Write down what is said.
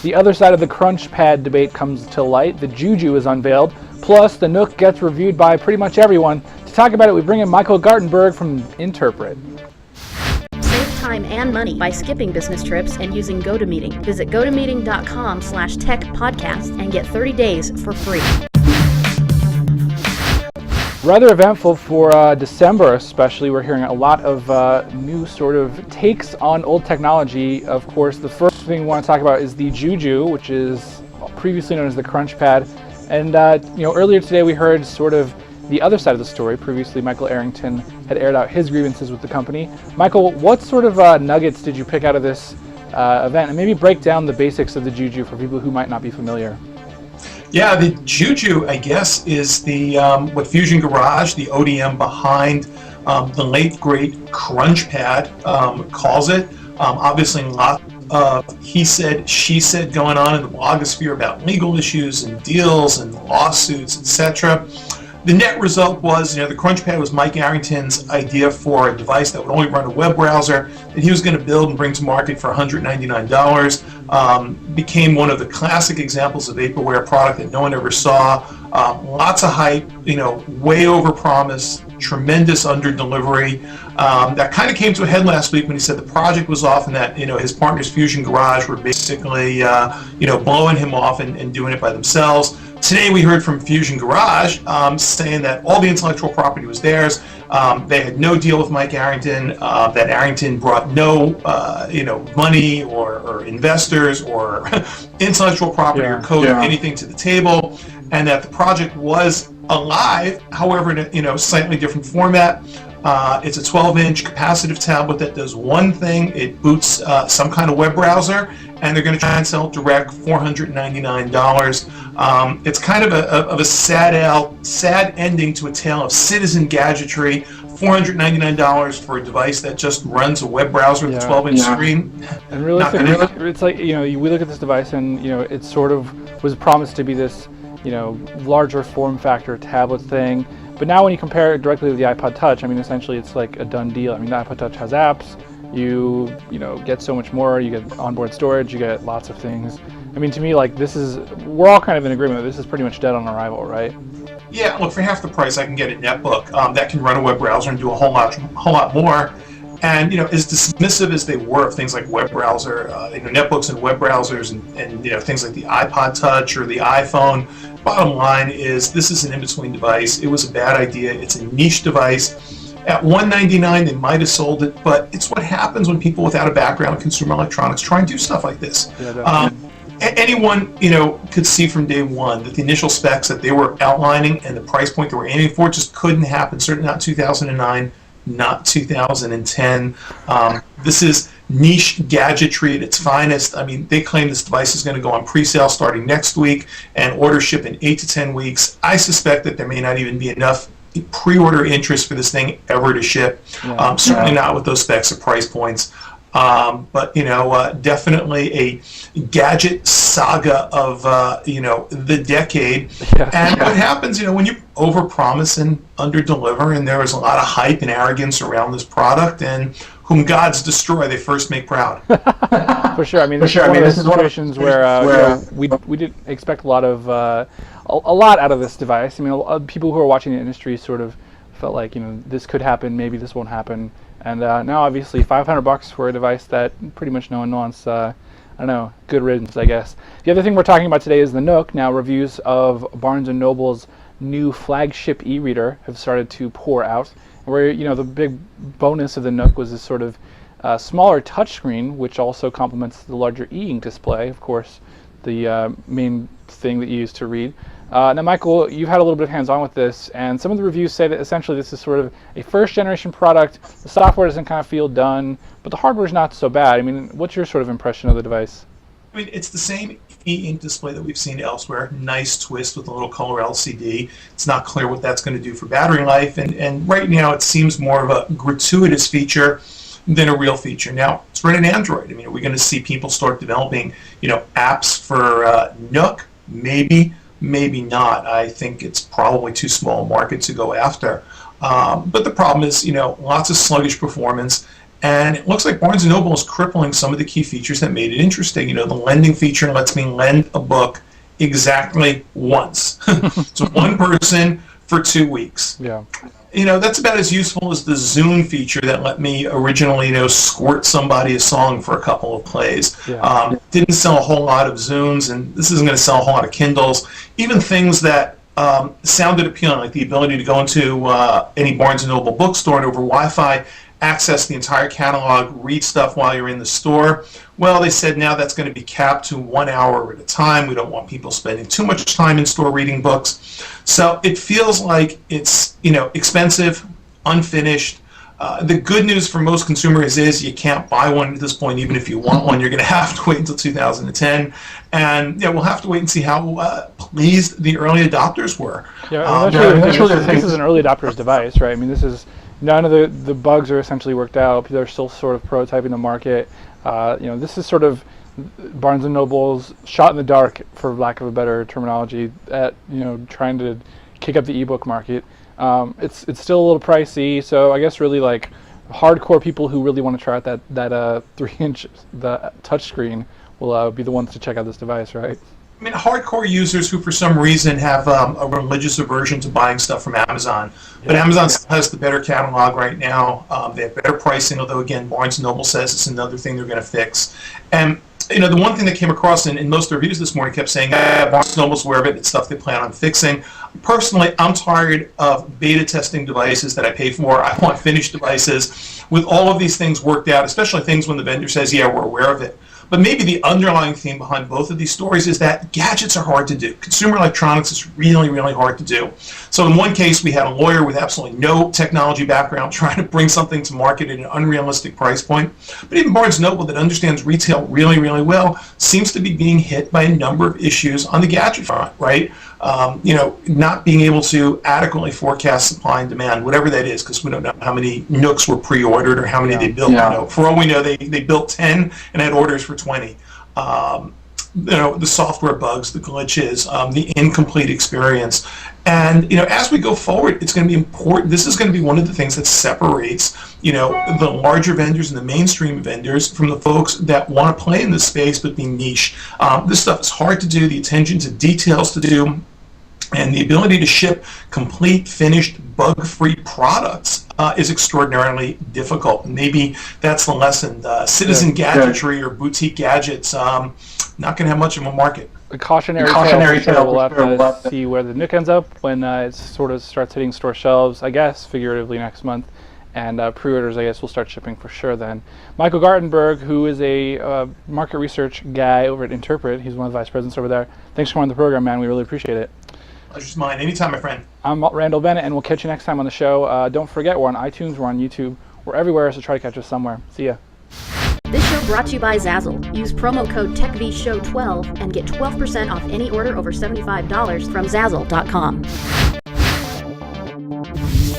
the other side of the CrunchPad debate comes to light. The JooJoo is unveiled. Plus, the Nook gets reviewed by pretty much everyone. To talk about it, we bring in Michael Gartenberg from Interpret. Save time and money by skipping business trips and using GoToMeeting. Visit gotomeeting.com/techpodcast and get 30 days for free. Rather eventful for December, especially. We're hearing a lot of new sort of takes on old technology. Of course, the first thing we want to talk about is the JooJoo, which is previously known as the CrunchPad. And earlier today we heard sort of the other side of the story. Previously, Michael Arrington had aired out his grievances with the company. Michael, what sort of nuggets did you pick out of this event? And maybe break down the basics of the JooJoo for people who might not be familiar. Yeah, the JooJoo, I guess, is the what FusionGarage, the ODM behind the late great CrunchPad, calls it. Obviously, a lot of he said, she said going on in the blogosphere about legal issues and deals and lawsuits, etc. The net result was, the CrunchPad was Mike Arrington's idea for a device that would only run a web browser that he was going to build and bring to market for $199. Became one of the classic examples of vaporware product that no one ever saw. Lots of hype, way over promise, tremendous under delivery. That kind of came to a head last week when he said the project was off and that his partners FusionGarage were basically blowing him off and doing it by themselves. Today we heard from FusionGarage saying that all the intellectual property was theirs. They had no deal with Mike Arrington. That Arrington brought no money or investors or intellectual property or code or anything to the table, and that the project was alive, however, in a slightly different format. It's a 12-inch capacitive tablet that does one thing. It boots some kind of web browser, and they're going to try and sell it direct, $499. It's kind of a sad ending to a tale of citizen gadgetry. $499 for a device that just runs a web browser with a 12-inch screen. And realistically, it's like we look at this device, and it sort of was promised to be this larger form factor tablet thing. But now when you compare it directly to the iPod Touch, essentially it's like a done deal. The iPod Touch has apps. You get so much more. You get onboard storage. You get lots of things. To me, we're all kind of in agreement that this is pretty much dead on arrival, right? Yeah, look, for half the price, I can get a netbook that can run a web browser and do a whole lot more. And as dismissive as they were of things like web browser, netbooks and web browsers, and things like the iPod Touch or the iPhone. Bottom line is, this is an in-between device. It was a bad idea. It's a niche device. At $199, they might have sold it, but it's what happens when people without a background in consumer electronics try and do stuff like this. Anyone could see from day one that the initial specs that they were outlining and the price point they were aiming for just couldn't happen. Certainly not 2009, not 2010. This is niche gadgetry at its finest. They claim this device is going to go on pre-sale starting next week and order ship in 8 to 10 weeks. I suspect that there may not even be enough pre-order interest for this thing ever to ship. Certainly not with those specs or price points. But definitely a gadget saga of the decade. And what happens, when you overpromise and underdeliver, and there was a lot of hype and arrogance around this product, and whom gods destroy, they first make proud. For sure. This is one of those situations where we didn't expect a lot out of this device. People who are watching the industry sort of felt like this could happen, maybe this won't happen. And now, obviously, $500 for a device that pretty much no one wants. Good riddance, I guess. The other thing we're talking about today is the Nook. Now, reviews of Barnes & Noble's new flagship e-reader have started to pour out. Where the big bonus of the Nook was this sort of smaller touchscreen, which also complements the larger e-ink display. Of course, the main thing that you use to read. Now, Michael, you've had a little bit of hands-on with this, and some of the reviews say that essentially this is sort of a first-generation product. The software doesn't kind of feel done, but the hardware is not so bad. What's your sort of impression of the device? It's the same e-ink display that we've seen elsewhere. Nice twist with a little color LCD. It's not clear what that's going to do for battery life, and right now it seems more of a gratuitous feature than a real feature. Now, it's running Android. Are we going to see people start developing, apps for Nook? Maybe not. I think it's probably too small a market to go after. But the problem is, lots of sluggish performance, And it looks like Barnes & Noble is crippling some of the key features that made it interesting. The lending feature lets me lend a book exactly once. So one person for 2 weeks. Yeah. That's about as useful as the Zune feature that let me originally, squirt somebody a song for a couple of plays. Yeah. Didn't sell a whole lot of Zunes, and this isn't going to sell a whole lot of Kindles. Even things that sounded appealing, like the ability to go into any Barnes & Noble bookstore and over Wi-Fi, access the entire catalog, read stuff while you're in the store. Well, they said now that's going to be capped to 1 hour at a time. We don't want people spending too much time in store reading books. So it feels like it's, expensive, unfinished. The good news for most consumers is you can't buy one at this point. Even if you want one, you're going to have to wait until 2010. And we'll have to wait and see how pleased the early adopters were. Yeah, this is an early adopter's device, right? I mean, this is none of the bugs are essentially worked out. People are still sort of prototyping the market. This is sort of Barnes & Noble's shot in the dark, for lack of a better terminology, at trying to kick up the ebook market. It's still a little pricey, so I guess really like hardcore people who really want to try out that 3-inch the touchscreen will be the ones to check out this device, right? I mean, hardcore users who, for some reason, have a religious aversion to buying stuff from Amazon. But Amazon has the better catalog right now. They have better pricing, although, again, Barnes & Noble says it's another thing they're going to fix. And, the one thing that came across in most reviews this morning kept saying, Barnes & Noble's aware of it. It's stuff they plan on fixing. Personally, I'm tired of beta testing devices that I pay for. I want finished devices with all of these things worked out, especially things when the vendor says, yeah, we're aware of it. But maybe the underlying theme behind both of these stories is that gadgets are hard to do. Consumer electronics is really, really hard to do. So in one case, we had a lawyer with absolutely no technology background trying to bring something to market at an unrealistic price point. But even Barnes & Noble, that understands retail really, really well, seems to be being hit by a number of issues on the gadget front, right? Not being able to adequately forecast supply and demand, whatever that is, because we don't know how many Nooks were pre-ordered or how many they built. For all we know, they built 10 and had orders for 20. The software bugs, the glitches, the incomplete experience. And, as we go forward, it's going to be important. This is going to be one of the things that separates, the larger vendors and the mainstream vendors from the folks that want to play in this space but be niche. This stuff is hard to do, the attention to details to do, and the ability to ship complete, finished, bug-free products is extraordinarily difficult. Maybe that's the lesson. Citizen gadgetry or boutique gadgets, not going to have much of a market. A cautionary tale. We'll have to see where the Nook ends up when it sort of starts hitting store shelves, I guess, figuratively next month. And pre-orders, I guess, will start shipping for sure then. Michael Gartenberg, who is a market research guy over at Interpret, he's one of the vice presidents over there. Thanks for coming on the program, man. We really appreciate it. Pleasure's mine. Anytime, my friend. I'm Randall Bennett, and we'll catch you next time on the show. Don't forget, we're on iTunes, we're on YouTube, we're everywhere, so try to catch us somewhere. See ya. This show brought to you by Zazzle. Use promo code TechVShow12 and get 12% off any order over $75 from Zazzle.com.